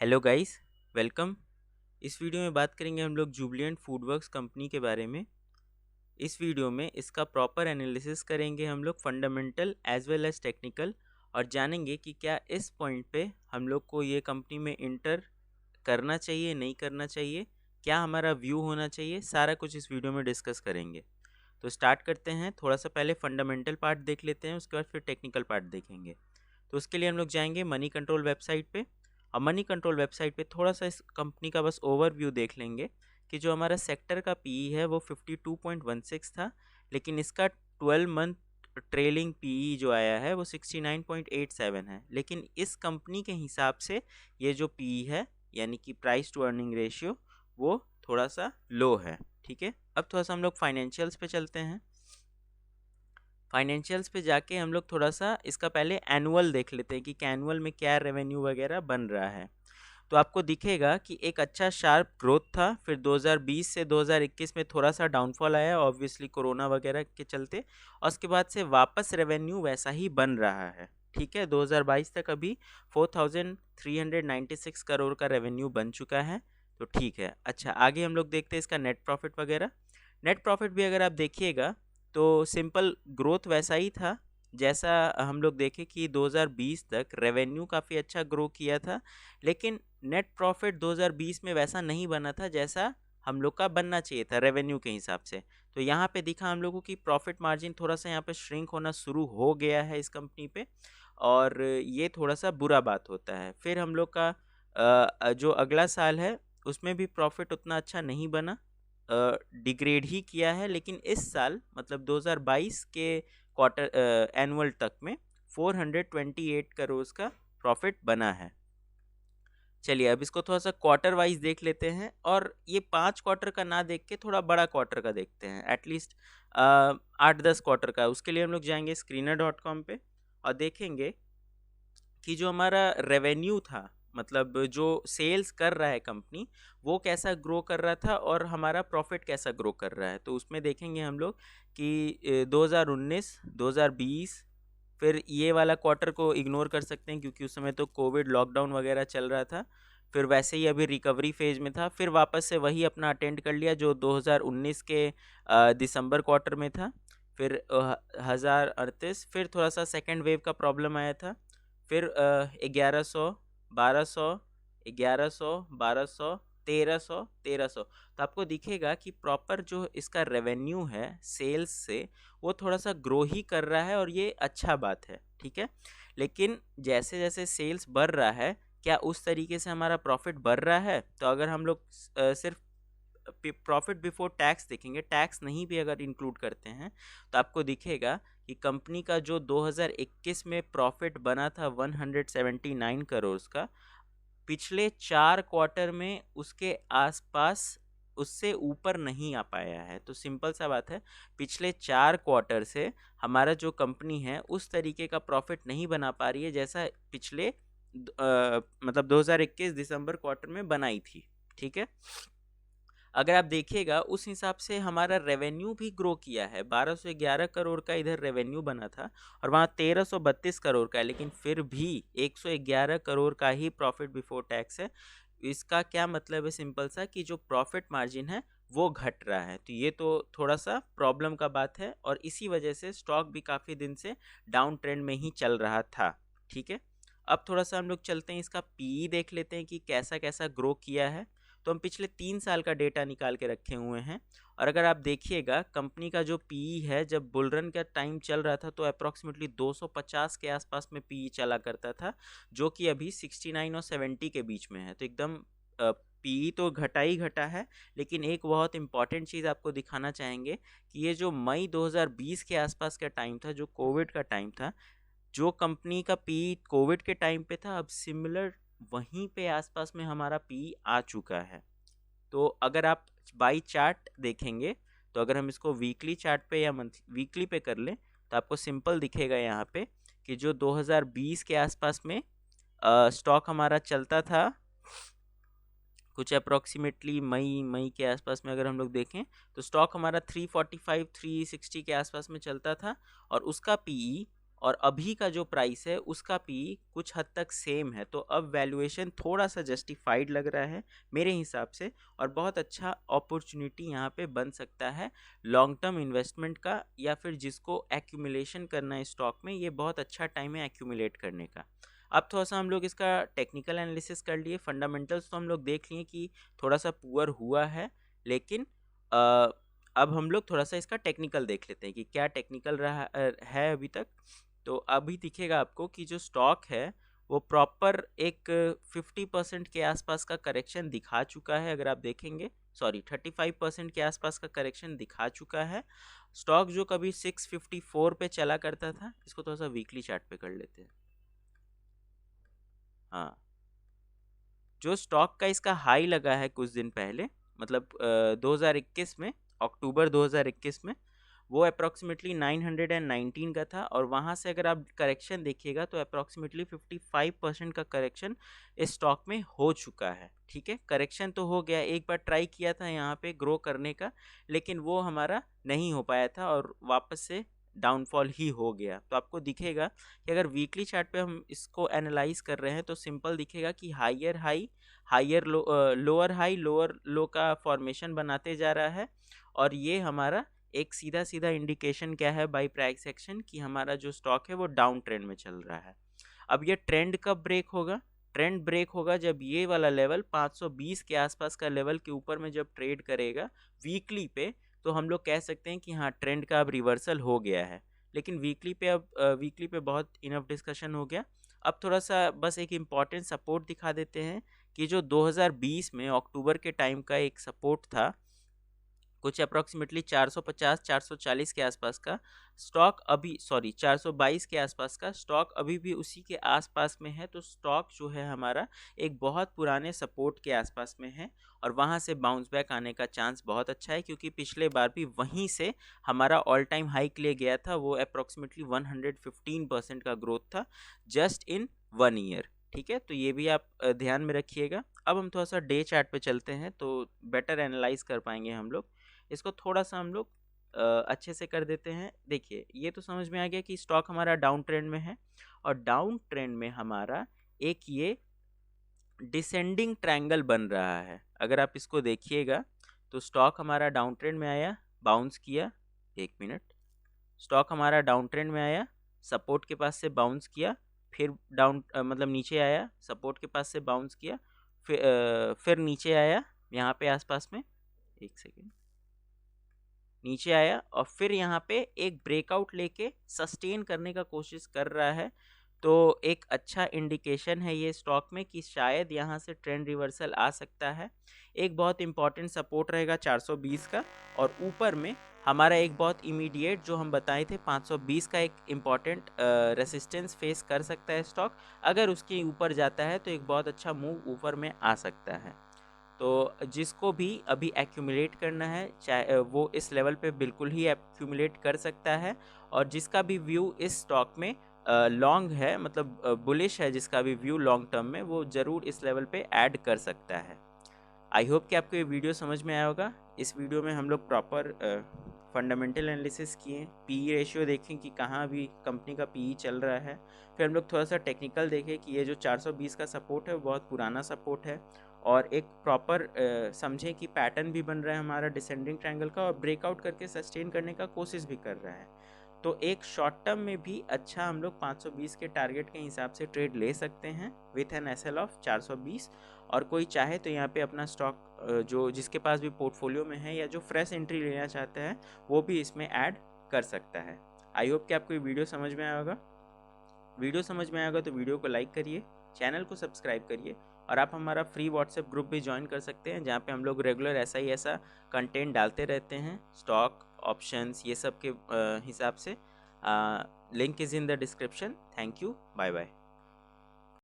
Hello guys, welcome. इस video में बात करेंगे हम लोग जुबिलेंट फूडवर्क्स कंपनी के बारे में। इस वीडियो में इसका प्रॉपर एनालिसिस करेंगे हम लोग, fundamental as well as technical, और जानेंगे कि क्या इस पॉइंट पे हम लोग को ये कंपनी में इंटर करना चाहिए, नहीं करना चाहिए, क्या हमारा व्यू होना चाहिए, सारा कुछ इस वीडियो में डिस्कस करेंगे। तो स्टार्ट करते हैं। थोड़ा सा पहले फंडामेंटल पार्ट देख लेते हैं, उसके बाद फिर टेक्निकल पार्ट देखेंगे। तो उसके लिए हम लोग जाएंगे मनी कंट्रोल वेबसाइट पे, और मनी कंट्रोल वेबसाइट पे थोड़ा सा इस कंपनी का बस ओवरव्यू देख लेंगे कि जो हमारा सेक्टर का पीई है वो 52.16 था, लेकिन इसका 12 मंथ ट्रेलिंग पीई जो आया है वो 69.87 है। लेकिन इस कंपनी के हिसाब से ये जो पीई है, यानी कि प्राइस टू अर्निंग रेशियो, वो थोड़ा सा लो है। ठीक है, अब थोड़ा सा हम लोग फाइनेंशियल्स पे चलते हैं। फाइनेंशियल्स पे जाके हम लोग थोड़ा सा इसका पहले एनुअल देख लेते हैं कि एनुअल में क्या रेवेन्यू वगैरह बन रहा है। तो आपको दिखेगा कि एक अच्छा शार्प ग्रोथ था, फिर 2020 से 2021 में थोड़ा सा डाउनफॉल आया, ऑब्वियसली कोरोना वगैरह के चलते, और उसके बाद से वापस रेवेन्यू वैसा ही बन रहा है। ठीक है, 2022 तक अभी 4396 करोड़ का रेवेन्यू बन चुका है। तो ठीक है। अच्छा, आगे हम लोग देखते हैं इसका नेट प्रॉफिट वगैरह। नेट प्रॉफिट भी अगर आप देखिएगा तो सिंपल ग्रोथ वैसा ही था जैसा हम लोग देखें कि 2020 तक रेवेन्यू काफ़ी अच्छा ग्रो किया था, लेकिन नेट प्रॉफिट 2020 में वैसा नहीं बना था जैसा हम लोग का बनना चाहिए था रेवेन्यू के हिसाब से। तो यहाँ पे दिखा हम लोगों की प्रॉफिट मार्जिन थोड़ा सा यहाँ पे श्रिंक होना शुरू हो गया है इस कंपनी पे, और ये थोड़ा सा बुरा बात होता है। फिर हम लोग का जो अगला साल है उसमें भी प्रॉफिट उतना अच्छा नहीं बना, डिग्रेड ही किया है। लेकिन इस साल मतलब 2022 के क्वार्टर एनुअल तक में 428 करोड़ का प्रॉफिट बना है। चलिए अब इसको थोड़ा सा क्वार्टर वाइज देख लेते हैं, और ये 5 क्वार्टर का ना देख के थोड़ा बड़ा क्वार्टर का देखते हैं, एटलीस्ट 8-10 क्वार्टर का। उसके लिए हम लोग जाएंगे screener.com पे और देखेंगे कि जो हमारा रेवेन्यू था, मतलब जो सेल्स कर रहा है कंपनी, वो कैसा ग्रो कर रहा था और हमारा प्रॉफिट कैसा ग्रो कर रहा है। तो उसमें देखेंगे हम लोग कि 2019, 2020, फिर ये वाला क्वार्टर को इग्नोर कर सकते हैं क्योंकि उस समय तो कोविड लॉकडाउन वगैरह चल रहा था। फिर वैसे ही अभी रिकवरी फेज में था, फिर वापस से वही अपना अटेंड कर लिया जो 2019 के दिसंबर क्वार्टर में था। फिर 1038, फिर थोड़ा सा सेकेंड वेव का प्रॉब्लम आया था। फिर 1100, 1200, 1100, 1200, 1300, 1300। तो आपको दिखेगा कि प्रॉपर जो इसका रेवेन्यू है सेल्स से, वो थोड़ा सा ग्रो ही कर रहा है, और ये अच्छा बात है। ठीक है, लेकिन जैसे जैसे सेल्स बढ़ रहा है, क्या उस तरीके से हमारा प्रॉफिट बढ़ रहा है? तो अगर हम लोग सिर्फ प्रॉफिट बिफोर टैक्स देखेंगे, टैक्स नहीं भी अगर इंक्लूड करते हैं, तो आपको दिखेगा कि कंपनी का जो 2021 में प्रॉफिट बना था 179 करोड़ का, पिछले 4 क्वार्टर में उसके आसपास, उससे ऊपर नहीं आ पाया है। तो सिंपल सा बात है, पिछले 4 क्वार्टर से हमारा जो कंपनी है उस तरीके का प्रॉफिट नहीं बना पा रही है जैसा पिछले मतलब 2021 दिसंबर क्वार्टर में बनाई थी। ठीक है, अगर आप देखिएगा उस हिसाब से हमारा रेवेन्यू भी ग्रो किया है, 1211 करोड़ का इधर रेवेन्यू बना था और वहाँ 1332 करोड़ का है, लेकिन फिर भी 111 करोड़ का ही प्रॉफिट बिफोर टैक्स है। इसका क्या मतलब है? सिंपल सा कि जो प्रॉफिट मार्जिन है वो घट रहा है। तो ये तो थोड़ा सा प्रॉब्लम का बात है, और इसी वजह से स्टॉक भी काफ़ी दिन से डाउन ट्रेंड में ही चल रहा था। ठीक है, अब थोड़ा सा हम लोग चलते हैं, इसका पीई देख लेते हैं कि कैसा कैसा ग्रो किया है। तो हम पिछले 3 साल का डेटा निकाल के रखे हुए हैं, और अगर आप देखिएगा कंपनी का जो पीई है, जब बुलरन का टाइम चल रहा था तो अप्रॉक्सीमेटली 250 के आसपास में पीई चला करता था, जो कि अभी 69 और 70 के बीच में है। तो एकदम पीई तो घटा ही घटा है। लेकिन एक बहुत इंपॉर्टेंट चीज़ आपको दिखाना चाहेंगे कि ये जो मई 2020 के आसपास का टाइम था, जो कोविड का टाइम था, जो कंपनी का पी कोविड के टाइम पे था, अब सिमिलर वहीं पे आसपास में हमारा पी आ चुका है। तो अगर आप बाई चार्ट देखेंगे, तो अगर हम इसको वीकली चार्ट पे या मंथ वीकली पे कर लें, तो आपको सिंपल दिखेगा यहाँ पे कि जो 2020 के आसपास में स्टॉक हमारा चलता था, कुछ अप्रॉक्सीमेटली मई के आसपास में अगर हम लोग देखें, तो स्टॉक हमारा 345 360 के आसपास में चलता था, और उसका पीई और अभी का जो प्राइस है उसका पी कुछ हद तक सेम है, तो अब वैल्यूएशन थोड़ा सा जस्टिफाइड लग रहा है मेरे हिसाब से, और बहुत अच्छा अपॉर्चुनिटी यहाँ पे बन सकता है लॉन्ग टर्म इन्वेस्टमेंट का, या फिर जिसको एक्यूमुलेशन करना है स्टॉक में, ये बहुत अच्छा टाइम है एक्यूमुलेट करने का। अब थोड़ा सा हम लोग इसका टेक्निकल एनालिसिस कर लिए, फंडामेंटल्स तो हम लोग देख लिए कि थोड़ा सा पुअर हुआ है, लेकिन अब हम लोग थोड़ा सा इसका टेक्निकल देख लेते हैं कि क्या टेक्निकल रहा है अभी तक। तो अभी दिखेगा आपको कि जो स्टॉक है वो प्रॉपर एक 50% के आसपास का करेक्शन दिखा चुका है, अगर आप देखेंगे, सॉरी 35% के आसपास का करेक्शन दिखा चुका है स्टॉक, जो कभी 654 पे चला करता था। इसको थोड़ा सा वीकली चार्ट पे कर लेते हैं। हाँ, जो स्टॉक का इसका हाई लगा है कुछ दिन पहले, मतलब 2021 में, अक्टूबर 2021 में, वो अप्रॉक्सीमेटली 919 का था, और वहाँ से अगर आप करेक्शन देखिएगा तो अप्रॉक्सीमेटली 55% का करेक्शन इस स्टॉक में हो चुका है। ठीक है, करेक्शन तो हो गया, एक बार ट्राई किया था यहाँ पे ग्रो करने का, लेकिन वो हमारा नहीं हो पाया था और वापस से डाउनफॉल ही हो गया। तो आपको दिखेगा कि अगर वीकली चार्ट पे हम इसको एनालाइज कर रहे हैं तो सिंपल दिखेगा कि higher high, higher low, lower high, lower low का फॉर्मेशन बनाते जा रहा है, और ये हमारा एक सीधा सीधा इंडिकेशन क्या है बाय प्राइस एक्शन कि हमारा जो स्टॉक है वो डाउन ट्रेंड में चल रहा है। अब ये ट्रेंड कब ब्रेक होगा? ट्रेंड ब्रेक होगा जब ये वाला लेवल 520 के आसपास का लेवल के ऊपर में जब ट्रेड करेगा वीकली पे, तो हम लोग कह सकते हैं कि हाँ, ट्रेंड का अब रिवर्सल हो गया है। लेकिन वीकली पे अब वीकली पे बहुत इनफ डिस्कशन हो गया। अब थोड़ा सा बस एक इम्पॉर्टेंट सपोर्ट दिखा देते हैं कि जो 2020 में अक्टूबर के टाइम का एक सपोर्ट था कुछ अप्रॉक्सीमेटली 450-440 के आसपास का स्टॉक, अभी सॉरी 422 के आसपास का स्टॉक अभी भी उसी के आसपास में है। तो स्टॉक जो है हमारा एक बहुत पुराने सपोर्ट के आसपास में है, और वहाँ से बाउंस बैक आने का चांस बहुत अच्छा है, क्योंकि पिछले बार भी वहीं से हमारा ऑल टाइम हाइक ले गया था, वो अप्रॉक्सीमेटली 115% का ग्रोथ था जस्ट इन 1 ईयर। ठीक है, तो ये भी आप ध्यान में रखिएगा। अब हम थोड़ा सा डे चार्ट पे चलते हैं तो बेटर एनालाइज कर पाएंगे हम लोग इसको। थोड़ा सा हम लोग अच्छे से कर देते हैं। देखिए, ये तो समझ में आ गया कि स्टॉक हमारा डाउन ट्रेंड में है, और डाउन ट्रेंड में हमारा एक ये डिसेंडिंग ट्रायंगल बन रहा है। अगर आप इसको देखिएगा तो स्टॉक हमारा डाउन ट्रेंड में आया, बाउंस किया, एक मिनट, स्टॉक हमारा डाउन ट्रेंड में आया, सपोर्ट के पास से बाउंस किया, फिर डाउन मतलब नीचे आया, सपोर्ट के पास से बाउंस किया, फिर नीचे आया यहाँ पे आसपास में, एक सेकेंड, नीचे आया, और फिर यहाँ पे एक ब्रेकआउट लेके सस्टेन करने का कोशिश कर रहा है। तो एक अच्छा इंडिकेशन है ये स्टॉक में कि शायद यहाँ से ट्रेंड रिवर्सल आ सकता है। एक बहुत इंपॉर्टेंट सपोर्ट रहेगा 420 का, और ऊपर में हमारा एक बहुत इमीडिएट जो हम बताए थे 520 का एक इम्पॉर्टेंट रेसिस्टेंस फेस कर सकता है स्टॉक। अगर उसके ऊपर जाता है तो एक बहुत अच्छा मूव ऊपर में आ सकता है। तो जिसको भी अभी एक्यूमुलेट करना है, चाहे वो इस लेवल पे बिल्कुल ही एक्यूमुलेट कर सकता है, और जिसका भी व्यू इस स्टॉक में लॉन्ग है, मतलब बुलिश है, जिसका भी व्यू लॉन्ग टर्म में, वो ज़रूर इस लेवल पे ऐड कर सकता है। आई होप कि आपको ये वीडियो समझ में आया होगा। इस वीडियो में हम लोग प्रॉपर फंडामेंटल एनालिसिस किए, पीई रेशियो देखें कि कहाँ भी कंपनी का पीई चल रहा है, फिर हम लोग थोड़ा सा टेक्निकल देखें कि ये जो 420 का सपोर्ट है वो बहुत पुराना सपोर्ट है, और एक प्रॉपर समझें कि पैटर्न भी बन रहा है हमारा डिसेंडिंग ट्रायंगल का, और ब्रेकआउट करके सस्टेन करने का कोशिश भी कर रहा है। तो एक शॉर्ट टर्म में भी अच्छा हम लोग 520 के टारगेट के हिसाब से ट्रेड ले सकते हैं विथ एन एसएल ऑफ 420। और कोई चाहे तो यहाँ पे अपना स्टॉक जो जिसके पास भी पोर्टफोलियो में है, या जो फ्रेश एंट्री लेना चाहता है, वो भी इसमें ऐड कर सकता है। आई होप कि आपको ये वीडियो समझ में आया होगा। वीडियो समझ में आया होगा तो वीडियो को लाइक करिए, चैनल को सब्सक्राइब करिए, और आप हमारा फ्री व्हाट्सएप ग्रुप भी ज्वाइन कर सकते हैं, जहाँ पे हम लोग रेगुलर ऐसा कंटेंट डालते रहते हैं, स्टॉक, ऑप्शंस, ये सब के हिसाब से। Link is in the description. Thank you, bye bye.